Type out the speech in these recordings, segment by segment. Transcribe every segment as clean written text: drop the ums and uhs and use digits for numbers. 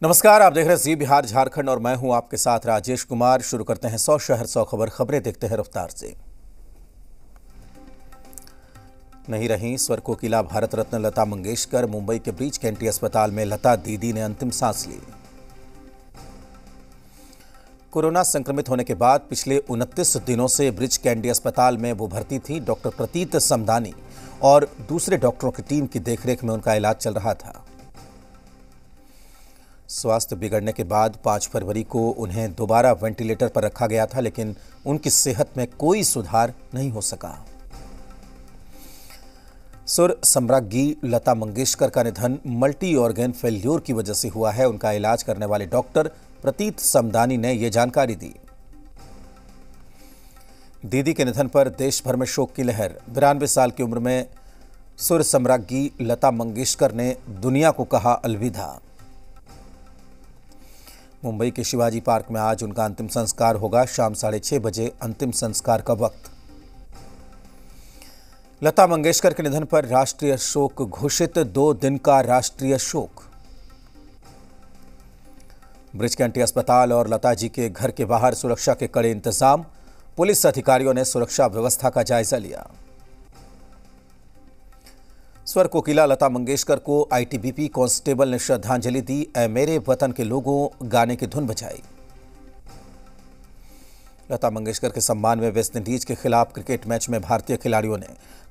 नमस्कार, आप देख रहे हैं जी बिहार झारखंड और मैं हूं आपके साथ राजेश कुमार। शुरू करते हैं 100 शहर 100 खबरें देखते हैं रफ्तार से। नहीं रहीं स्वर कोकिला भारत रत्न लता मंगेशकर। मुंबई के ब्रीच कैंटी अस्पताल में लता दीदी ने अंतिम सांस ली। कोरोना संक्रमित होने के बाद पिछले 29 दिनों से ब्रिज कैंडी अस्पताल में वो भर्ती थी। डॉक्टर प्रतीत समदानी और दूसरे डॉक्टरों की टीम की देखरेख में उनका इलाज चल रहा था। स्वास्थ्य बिगड़ने के बाद 5 फरवरी को उन्हें दोबारा वेंटिलेटर पर रखा गया था, लेकिन उनकी सेहत में कोई सुधार नहीं हो सका। सुर सम्राज्ञी लता मंगेशकर का निधन मल्टी ऑर्गन फेल्योर की वजह से हुआ है। उनका इलाज करने वाले डॉक्टर प्रतीत समदानी ने यह जानकारी दी। दीदी के निधन पर देश भर में शोक की लहर। 92 साल की उम्र में सुर सम्राज्ञी लता मंगेशकर ने दुनिया को कहा अलविदा। मुंबई के शिवाजी पार्क में आज उनका अंतिम संस्कार होगा। शाम 6:30 बजे अंतिम संस्कार का वक्त। लता मंगेशकर के निधन पर राष्ट्रीय शोक घोषित। 2 दिन का राष्ट्रीय शोक। ब्रिज कैंटी अस्पताल और लता जी के घर के बाहर सुरक्षा के कड़े इंतजाम। पुलिस अधिकारियों ने सुरक्षा व्यवस्था का जायजा लिया। स्वर कोकिला लता मंगेशकर को आईटीबीपी कांस्टेबल ने श्रद्धांजलि दी। ऐ मेरे वतन के लोगों गाने की धुन बजाई। लता मंगेशकर के सम्मान में वेस्टइंडीज के खिलाफ क्रिकेट मैच में भारतीय खिलाड़ियों ने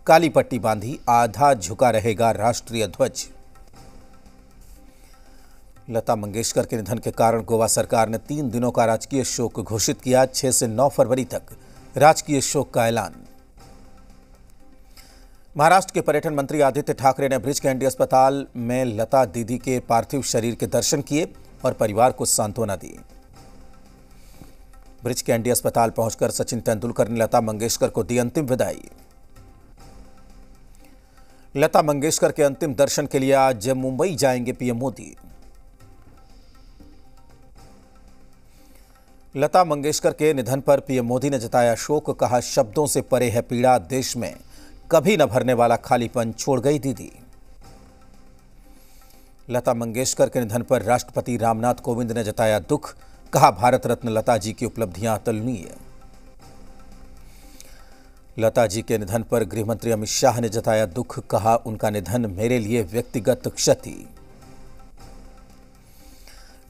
काली पट्टी बांधी। आधा झुका रहेगा राष्ट्रीय ध्वज। लता मंगेशकर के निधन के कारण गोवा सरकार ने 3 दिनों का राजकीय शोक घोषित किया। 6 से 9 फरवरी तक राजकीय शोक का ऐलान। महाराष्ट्र के पर्यटन मंत्री आदित्य ठाकरे ने ब्रिज कैंडी अस्पताल में लता दीदी के पार्थिव शरीर के दर्शन किए और परिवार को सांत्वना दी। ब्रिज कैंडी अस्पताल पहुंचकर सचिन तेंदुलकर ने लता मंगेशकर को दी अंतिम विदाई। लता मंगेशकर के अंतिम दर्शन के लिए आज मुंबई जाएंगे पीएम मोदी। लता मंगेशकर के निधन पर पीएम मोदी ने जताया शोक। कहा, शब्दों से परे है पीड़ा। देश में कभी न भरने वाला खालीपन छोड़ गई दीदी। लता मंगेशकर के निधन पर राष्ट्रपति रामनाथ कोविंद ने जताया दुख। कहा, भारत रत्न लता जी की उपलब्धियां अतुलनीय। लता जी के निधन पर गृहमंत्री अमित शाह ने जताया दुख। कहा, उनका निधन मेरे लिए व्यक्तिगत क्षति।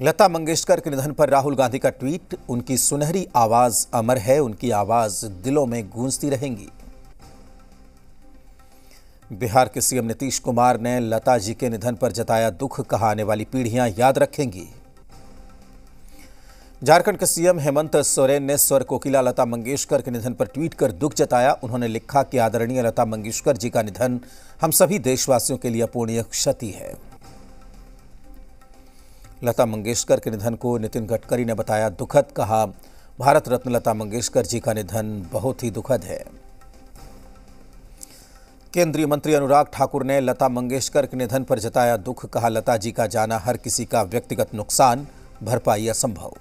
लता मंगेशकर के निधन पर राहुल गांधी का ट्वीट। उनकी सुनहरी आवाज अमर है, उनकी आवाज दिलों में गूंजती रहेंगी। बिहार के सीएम नीतीश कुमार ने लता जी के निधन पर जताया दुख। कहा, आने वाली पीढ़ियां याद रखेंगी। झारखंड के सीएम हेमंत सोरेन ने स्वर कोकिला लता मंगेशकर के निधन पर ट्वीट कर दुख जताया। उन्होंने लिखा कि आदरणीय लता मंगेशकर जी का निधन हम सभी देशवासियों के लिए अपूरणीय क्षति है। लता मंगेशकर के निधन को नितिन गडकरी ने बताया दुखद। कहा, भारत रत्न लता मंगेशकर जी का निधन बहुत ही दुखद है। केंद्रीय मंत्री अनुराग ठाकुर ने लता मंगेशकर के निधन पर जताया दुख। कहा, लता जी का जाना हर किसी का व्यक्तिगत नुकसान, भरपाई असंभव।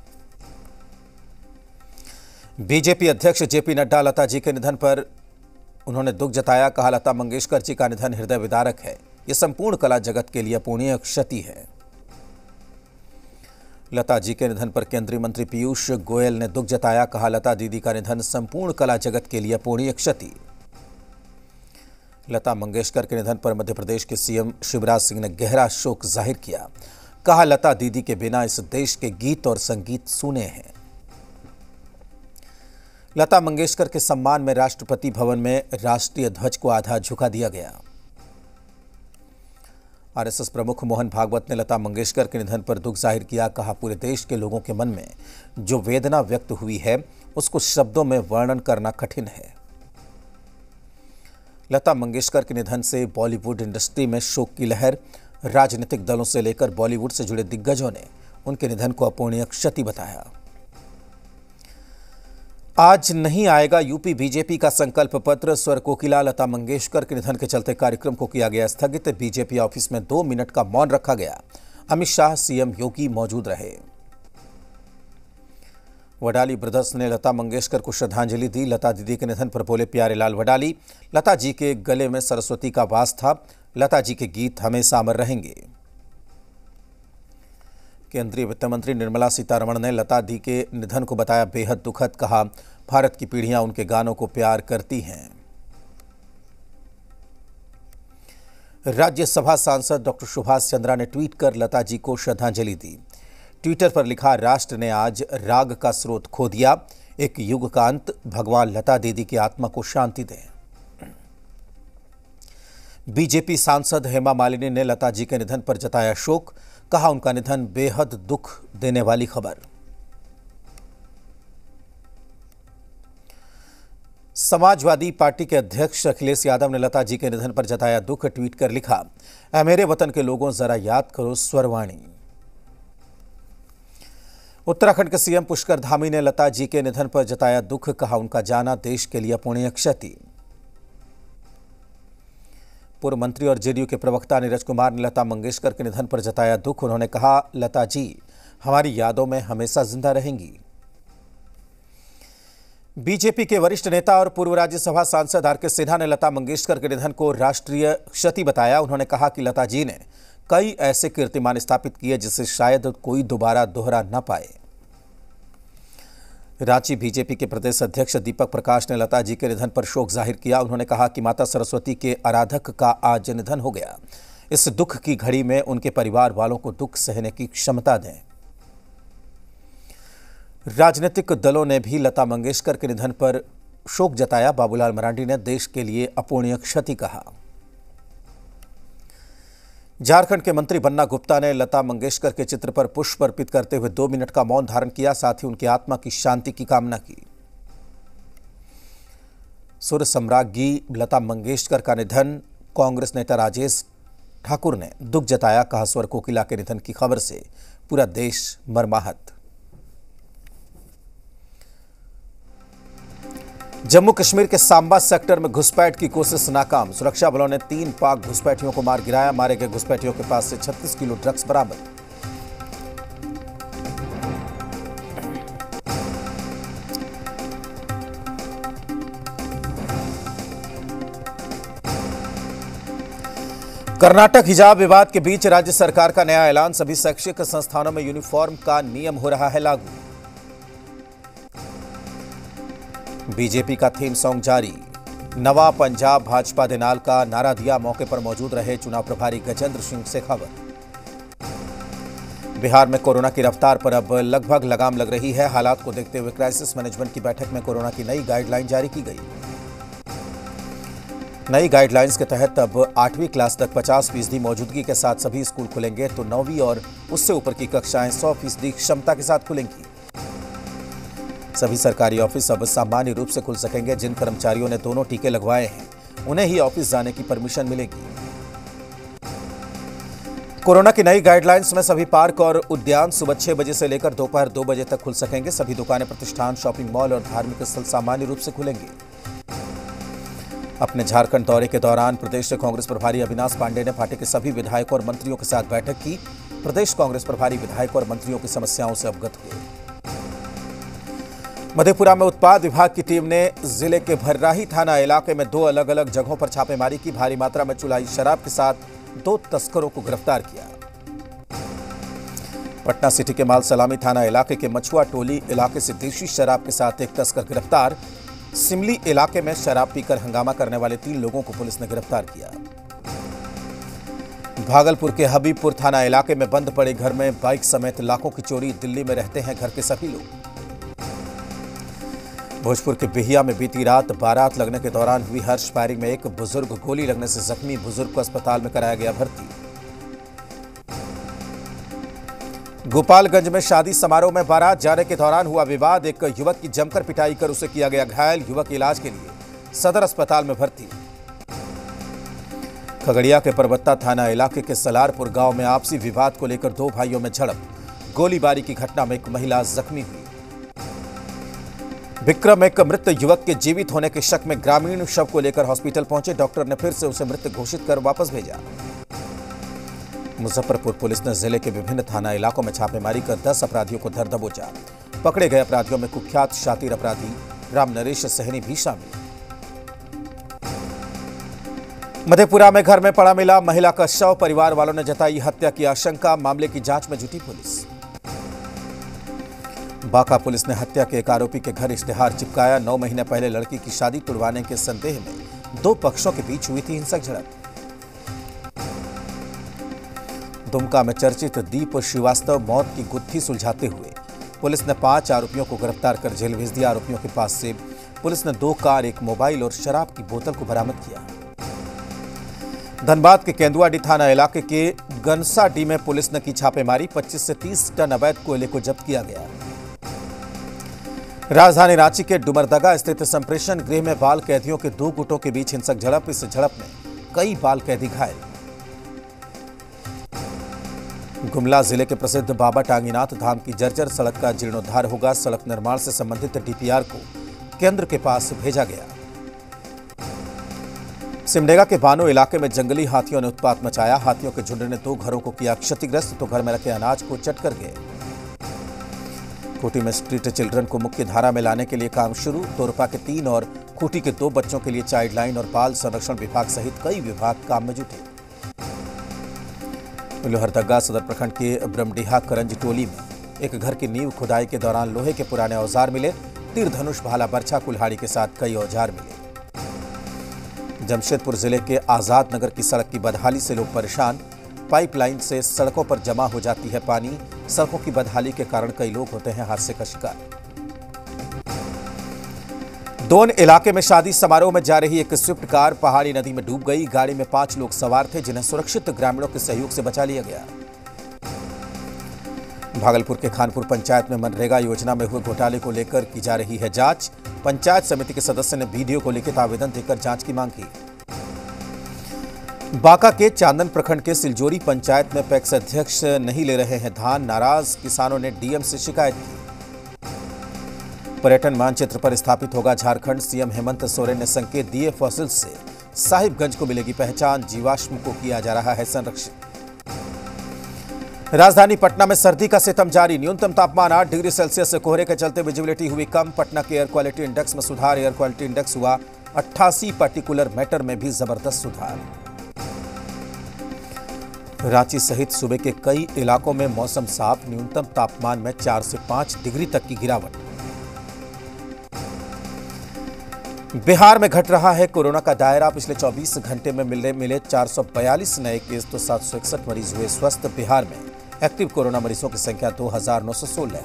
बीजेपी अध्यक्ष जेपी नड्डा लता जी के निधन पर उन्होंने दुख जताया। कहा, लता मंगेशकर जी का निधन हृदय विदारक है। यह संपूर्ण कला जगत के लिए अपूरणीय क्षति है। लता जी के निधन पर केंद्रीय मंत्री पीयूष गोयल ने दुख जताया। कहा, लता दीदी का निधन संपूर्ण कला जगत के लिए अपूरणीय क्षति। लता मंगेशकर के निधन पर मध्य प्रदेश के सीएम शिवराज सिंह ने गहरा शोक जाहिर किया। कहा, लता दीदी के बिना इस देश के गीत और संगीत सूने हैं। लता मंगेशकर के सम्मान में राष्ट्रपति भवन में राष्ट्रीय ध्वज को आधा झुका दिया गया। आरएसएस प्रमुख मोहन भागवत ने लता मंगेशकर के निधन पर दुख जाहिर किया। कहा, पूरे देश के लोगों के मन में जो वेदना व्यक्त हुई है उसको शब्दों में वर्णन करना कठिन है। लता मंगेशकर के निधन से बॉलीवुड इंडस्ट्री में शोक की लहर। राजनीतिक दलों से लेकर बॉलीवुड से जुड़े दिग्गजों ने उनके निधन को अपूरणीय क्षति बताया। आज नहीं आएगा यूपी बीजेपी का संकल्प पत्र। स्वर कोकिला लता मंगेशकर के निधन के चलते कार्यक्रम को किया गया स्थगित। बीजेपी ऑफिस में 2 मिनट का मौन रखा गया। अमित शाह, सीएम योगी मौजूद रहे। वडाली ब्रदर्स ने लता मंगेशकर को श्रद्धांजलि दी। लता दीदी के निधन पर बोले प्यारेलाल वडाली, लता जी के गले में सरस्वती का वास था। लता जी के गीत हमेशा अमर रहेंगे। केंद्रीय वित्त मंत्री निर्मला सीतारमण ने लता दी के निधन को बताया बेहद दुखद। कहा, भारत की पीढ़ियां उनके गानों को प्यार करती हैं। राज्यसभा सांसद डॉक्टर सुभाष चंद्रा ने ट्वीट कर लता जी को श्रद्धांजलि दी। ट्विटर पर लिखा, राष्ट्र ने आज राग का स्रोत खो दिया। एक युग का अंत। भगवान लता दीदी की आत्मा को शांति दें। बीजेपी सांसद हेमा मालिनी ने लता जी के निधन पर जताया शोक। कहा, उनका निधन बेहद दुख देने वाली खबर। समाजवादी पार्टी के अध्यक्ष अखिलेश यादव ने लता जी के निधन पर जताया दुख। ट्वीट कर लिखा, ऐ मेरे वतन के लोगों, जरा याद करो स्वरवाणी। उत्तराखंड के सीएम पुष्कर धामी ने लता जी के निधन पर जताया दुख। कहा, उनका जाना देश के लिए अपूरणीय क्षति। पूर्व मंत्री और जेडीयू के प्रवक्ता नीरज कुमार ने लता मंगेशकर के निधन पर जताया दुख। उन्होंने कहा, लता जी हमारी यादों में हमेशा जिंदा रहेंगी। बीजेपी के वरिष्ठ नेता और पूर्व राज्यसभा सांसद आर.के. सिन्हा ने लता मंगेशकर के निधन को राष्ट्रीय क्षति बताया। उन्होंने कहा कि लता जी ने कई ऐसे कीर्तिमान स्थापित किए जिसे शायद कोई दोबारा दोहरा न पाए। रांची बीजेपी के प्रदेश अध्यक्ष दीपक प्रकाश ने लता जी के निधन पर शोक जाहिर किया। उन्होंने कहा कि माता सरस्वती के आराधक का आज निधन हो गया। इस दुख की घड़ी में उनके परिवार वालों को दुख सहने की क्षमता दें। राजनीतिक दलों ने भी लता मंगेशकर के निधन पर शोक जताया। बाबूलाल मरांडी ने देश के लिए अपूरणीय क्षति कहा। झारखंड के मंत्री बन्ना गुप्ता ने लता मंगेशकर के चित्र पर पुष्प अर्पित करते हुए 2 मिनट का मौन धारण किया। साथ ही उनकी आत्मा की शांति की कामना की। सुर सम्राज्ञी लता मंगेशकर का निधन। कांग्रेस नेता राजेश ठाकुर ने दुख जताया। कहा, स्वर कोकिला के निधन की खबर से पूरा देश मर्माहत। जम्मू कश्मीर के सांबा सेक्टर में घुसपैठ की कोशिश नाकाम। सुरक्षा बलों ने 3 पाक घुसपैठियों को मार गिराया। मारे गए घुसपैठियों के पास से 36 किलो ड्रग्स बरामद। कर्नाटक हिजाब विवाद के बीच राज्य सरकार का नया ऐलान। सभी शैक्षिक संस्थानों में यूनिफॉर्म का नियम हो रहा है लागू। बीजेपी का थीम सॉन्ग जारी। नवा पंजाब भाजपा दे नाल का नारा दिया। मौके पर मौजूद रहे चुनाव प्रभारी गजेंद्र सिंह शेखावत। बिहार में कोरोना की रफ्तार पर अब लगभग लगाम लग रही है। हालात को देखते हुए क्राइसिस मैनेजमेंट की बैठक में कोरोना की नई गाइडलाइन जारी की गई। नई गाइडलाइंस के तहत अब 8वीं क्लास तक 50% मौजूदगी के साथ सभी स्कूल खुलेंगे, तो 9वीं और उससे ऊपर की कक्षाएं 100% क्षमता के साथ खुलेंगी। सभी सरकारी ऑफिस अब सामान्य रूप से खुल सकेंगे। जिन कर्मचारियों ने दोनों टीके लगवाए हैं उन्हें ही ऑफिस जाने की परमिशन मिलेगी। कोरोना की नई गाइडलाइंस में सभी पार्क और उद्यान सुबह 6 बजे से लेकर दोपहर 2 बजे तक खुल सकेंगे। सभी दुकानें, प्रतिष्ठान, शॉपिंग मॉल और धार्मिक स्थल सामान्य रूप से खुलेंगे। अपने झारखंड दौरे के दौरान प्रदेश कांग्रेस प्रभारी अविनाश पांडे ने पार्टी के सभी विधायकों और मंत्रियों के साथ बैठक की। प्रदेश कांग्रेस प्रभारी विधायकों और मंत्रियों की समस्याओं से अवगत हुए। मधेपुरा में उत्पाद विभाग की टीम ने जिले के भर्राही थाना इलाके में 2 अलग अलग जगहों पर छापेमारी की। भारी मात्रा में चुलाई शराब के साथ 2 तस्करों को गिरफ्तार किया। पटना सिटी के माल सलामी थाना इलाके के मछुआ टोली इलाके से देशी शराब के साथ 1 तस्कर गिरफ्तार। सिमली इलाके में शराब पीकर हंगामा करने वाले 3 लोगों को पुलिस ने गिरफ्तार किया। भागलपुर के हबीबपुर थाना इलाके में बंद पड़े घर में बाइक समेत लाखों की चोरी। दिल्ली में रहते हैं घर के सभी लोग। भोजपुर के बिहिया में बीती रात बारात लगने के दौरान हुई हर्ष फायरिंग में एक बुजुर्ग गोली लगने से जख्मी। बुजुर्ग को अस्पताल में कराया गया भर्ती। गोपालगंज में शादी समारोह में बारात जाने के दौरान हुआ विवाद। एक युवक की जमकर पिटाई कर उसे किया गया घायल। युवक इलाज के लिए सदर अस्पताल में भर्ती। खगड़िया के परबत्ता थाना इलाके के सलारपुर गांव में आपसी विवाद को लेकर 2 भाइयों में झड़प। गोलीबारी की घटना में एक महिला जख्मी हुई। विक्रम एक मृत युवक के जीवित होने के शक में ग्रामीण शव को लेकर हॉस्पिटल पहुंचे। डॉक्टर ने फिर से उसे मृत घोषित कर वापस भेजा। मुजफ्फरपुर पुलिस ने जिले के विभिन्न थाना इलाकों में छापेमारी कर 10 अपराधियों को धर दबोचा। पकड़े गए अपराधियों में कुख्यात शातिर अपराधी राम नरेश सहनी भी शामिल। मधेपुरा में घर में पड़ा मिला महिला का शव। परिवार वालों ने जताई हत्या की आशंका। मामले की जांच में जुटी पुलिस। बांका पुलिस ने हत्या के एक आरोपी के घर इश्तेहार चिपकाया। 9 महीने पहले लड़की की शादी तुड़वाने के संदेह में 2 पक्षों के बीच हुई थी हिंसक झड़प। दुमका में चर्चित दीप श्रीवास्तव मौत की गुत्थी सुलझाते हुए पुलिस ने 5 आरोपियों को गिरफ्तार कर जेल भेज दिया। आरोपियों के पास से पुलिस ने 2 कार, 1 मोबाइल और शराब की बोतल को बरामद किया। धनबाद के केंदुआडी थाना इलाके के गनसाडी में पुलिस ने की छापेमारी। 25 से 30 टन अवैध कोयले को जब्त किया गया। राजधानी रांची के डुमरदगा स्थित संप्रेषण गृह में बाल कैदियों के 2 गुटों के बीच हिंसक झड़प। इस झड़प में कई बाल कैदी घायल। गुमला जिले के प्रसिद्ध बाबा टांगीनाथ धाम की जर्जर सड़क का जीर्णोद्धार होगा। सड़क निर्माण से संबंधित डीपीआर को केंद्र के पास भेजा गया। सिमडेगा के बानो इलाके में जंगली हाथियों ने उत्पात मचाया। हाथियों के झुंड ने 2 घरों को किया क्षतिग्रस्त तो घर में रखे अनाज को चट कर गए। खूंटी में स्ट्रीट चिल्ड्रन को मुख्य धारा में लाने के लिए काम शुरू। तोरपा के 3 और खूंटी के 2 बच्चों के लिए चाइल्ड लाइन और बाल संरक्षण विभाग सहित कई विभाग काम में जुटे। लोहरदगा सदर प्रखंड के ब्रह्मडीहा करंज टोली में एक घर की नींव खुदाई के दौरान लोहे के पुराने औजार मिले। तीर धनुष, भाला, बर्छा, कुल्हाड़ी के साथ कई औजार मिले। जमशेदपुर जिले के आजाद नगर की सड़क की बदहाली से लोग परेशान। पाइपलाइन से सड़कों पर जमा हो जाती है पानी। सड़कों की बदहाली के कारण कई लोग होते हैं हादसे का शिकार। दोन इलाके में शादी समारोह में जा रही एक स्विफ्ट कार पहाड़ी नदी में डूब गई। गाड़ी में 5 लोग सवार थे जिन्हें सुरक्षित ग्रामीणों के सहयोग से बचा लिया गया। भागलपुर के खानपुर पंचायत में मनरेगा योजना में हुए घोटाले को लेकर की जा रही है जांच। पंचायत समिति के सदस्य ने बीडीओ को लिखित आवेदन देकर जांच की मांग की। बांका के चांदन प्रखंड के सिलजोरी पंचायत में पैक्स अध्यक्ष नहीं ले रहे हैं धान। नाराज किसानों ने डीएम से शिकायत की। पर्यटन मानचित्र पर स्थापित होगा झारखंड। सीएम हेमंत सोरेन ने संकेत दिए। फॉसिल्स से साहिबगंज को मिलेगी पहचान। जीवाश्म को किया जा रहा है संरक्षित। राजधानी पटना में सर्दी का सितम जारी। न्यूनतम तापमान 8 डिग्री सेल्सियस से कोहरे के चलते विजिबिलिटी हुई कम। पटना के एयर क्वालिटी इंडेक्स में सुधार। एयर क्वालिटी इंडेक्स हुआ 88। पार्टिकुलर मैटर में भी जबरदस्त सुधार। रांची सहित सूबे के कई इलाकों में मौसम साफ। न्यूनतम तापमान में 4 से 5 डिग्री तक की गिरावट। बिहार में घट रहा है कोरोना का दायरा। पिछले 24 घंटे में मिले 442 नए केस तो 761 मरीज हुए स्वस्थ। बिहार में एक्टिव कोरोना मरीजों की संख्या 2916 है।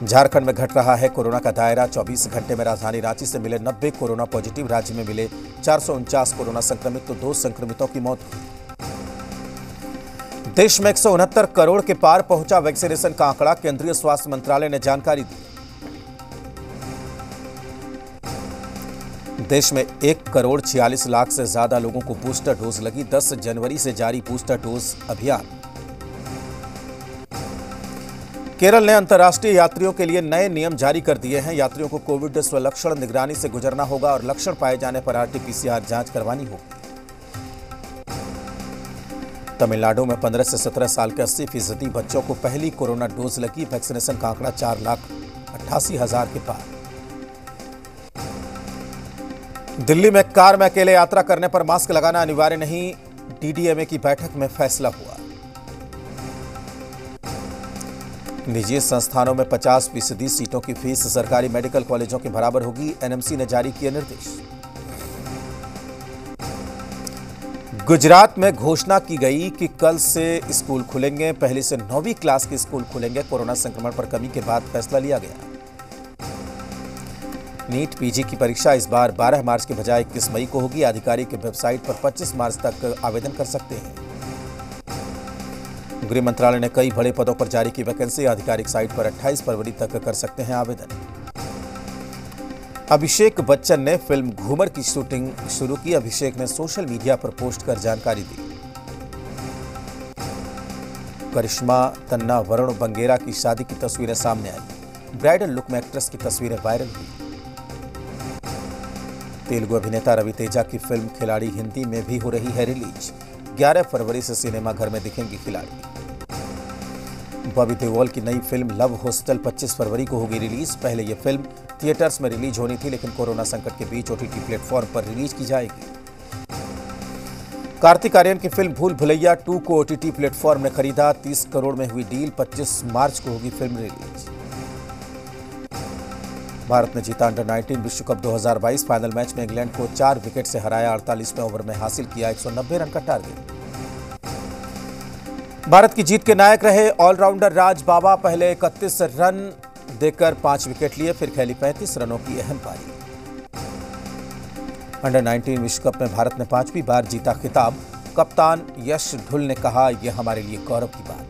झारखंड में घट रहा है कोरोना का दायरा। 24 घंटे में राजधानी रांची से मिले 90 कोरोना पॉजिटिव। राज्य में मिले 449 कोरोना संक्रमित तो 2 संक्रमितों की मौत हुई। देश में 169 करोड़ के पार पहुंचा वैक्सीनेशन का आंकड़ा। केंद्रीय स्वास्थ्य मंत्रालय ने जानकारी दी। देश में 1,46,00,000 से ज्यादा लोगों को बूस्टर डोज लगी। 10 जनवरी से जारी बूस्टर डोज अभियान। केरल ने अंतर्राष्ट्रीय यात्रियों के लिए नए नियम जारी कर दिए हैं। यात्रियों को कोविड स्वलक्षण निगरानी से गुजरना होगा और लक्षण पाए जाने पर आरटी-पीसीआर जांच करवानी होगी। तमिलनाडु में 15 से 17 साल के 80% बच्चों को पहली कोरोना डोज लगी। वैक्सीनेशन का आंकड़ा 4,88,000 के पार। दिल्ली में कार में अकेले यात्रा करने पर मास्क लगाना अनिवार्य नहीं। डीडीएमए की बैठक में फैसला हुआ। निजी संस्थानों में 50% सीटों की फीस सरकारी मेडिकल कॉलेजों के बराबर होगी। एनएमसी ने जारी किए निर्देश। गुजरात में घोषणा की गई कि कल से स्कूल खुलेंगे। पहली से 9वीं क्लास के स्कूल खुलेंगे। कोरोना संक्रमण पर कमी के बाद फैसला लिया गया। नीट पीजी की परीक्षा इस बार 12 मार्च के बजाय 21 मई को होगी। आधिकारिक वेबसाइट पर 25 मार्च तक आवेदन कर सकते हैं। गृह मंत्रालय ने कई बड़े पदों पर जारी की वैकेंसी। आधिकारिक साइट पर 28 फरवरी तक कर सकते हैं आवेदन। अभिषेक बच्चन ने फिल्म घूमर की शूटिंग शुरू की। अभिषेक ने सोशल मीडिया पर पोस्ट कर जानकारी दी। करिश्मा तन्ना वरुण बंगेरा की शादी की तस्वीरें सामने आई। ब्राइडल लुक में एक्ट्रेस की तस्वीरें वायरल हुई। तेलुगु अभिनेता रवि तेजा की फिल्म खिलाड़ी हिंदी में भी हो रही है रिलीज। 11 फरवरी से सिनेमाघर में दिखेंगी खिलाड़ी। बॉबी देओल की नई फिल्म लव हॉस्टल 25 फरवरी को होगी रिलीज। पहले यह फिल्म थिएटर्स में रिलीज होनी थी, लेकिन कोरोना संकट के बीच ओटीटी प्लेटफॉर्म पर रिलीज की जाएगी। कार्तिक आर्यन की फिल्म भूल भुलैया 2 को ओटीटी प्लेटफॉर्म ने खरीदा। 30 करोड़ में हुई डील। 25 मार्च को होगी फिल्म रिलीज। भारत ने जीता अंडर 19 विश्व कप 2022। फाइनल मैच में इंग्लैंड को 4 विकेट से हराया। 48वें ओवर में हासिल किया 190 रन का टारगेट। भारत की जीत के नायक रहे ऑलराउंडर राज बाबा। पहले 31 रन देकर 5 विकेट लिए, फिर खेली 35 रनों की अहम पारी। अंडर 19 विश्व कप में भारत ने 5वीं बार जीता खिताब। कप्तान यश ढुल ने कहा, यह हमारे लिए गौरव की बात।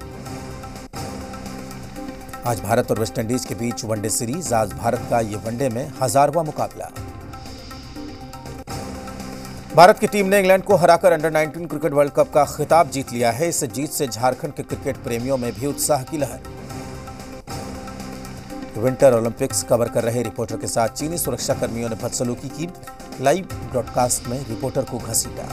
आज भारत और वेस्टइंडीज के बीच वनडे सीरीज। आज भारत का यह वनडे में 1000वां मुकाबला। भारत की टीम ने इंग्लैंड को हराकर अंडर 19 क्रिकेट वर्ल्ड कप का खिताब जीत लिया है। इस जीत से झारखंड के क्रिकेट प्रेमियों में भी उत्साह की लहर। विंटर ओलंपिक्स कवर कर रहे रिपोर्टर के साथ चीनी सुरक्षा कर्मियों ने बदसलूकी की। लाइव ब्रॉडकास्ट में रिपोर्टर को घसीटा।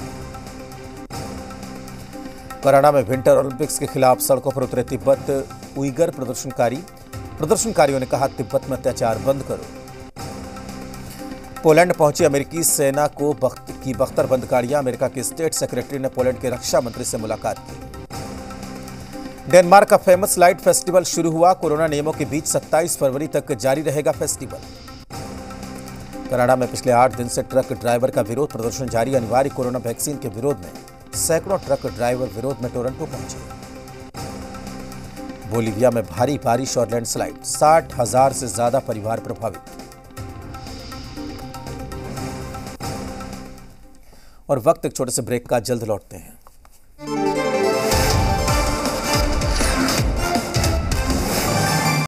कनाडा में विंटर ओलंपिक्स के खिलाफ सड़कों पर उतरे तिब्बत उइगर प्रदर्शनकारियों ने कहा, तिब्बत में अत्याचार बंद करो। पोलैंड पहुंची अमेरिकी सेना की बख्तरबंद गाड़ियां। अमेरिका के स्टेट सेक्रेटरी ने पोलैंड के रक्षा मंत्री से मुलाकात की। डेनमार्क का फेमस लाइट फेस्टिवल शुरू हुआ। कोरोना नियमों के बीच 27 फरवरी तक जारी रहेगा फेस्टिवल। कनाडा में पिछले 8 दिन से ट्रक ड्राइवर का विरोध प्रदर्शन जारी। अनिवार्य कोरोना वैक्सीन के विरोध में सैकड़ों ट्रक ड्राइवर विरोध में टोरंटो पहुंचे। बोलीविया में भारी बारिश और लैंडस्लाइड। 60,000 से ज्यादा परिवार प्रभावित। और वक्त एक छोटे से ब्रेक का, जल्द लौटते हैं।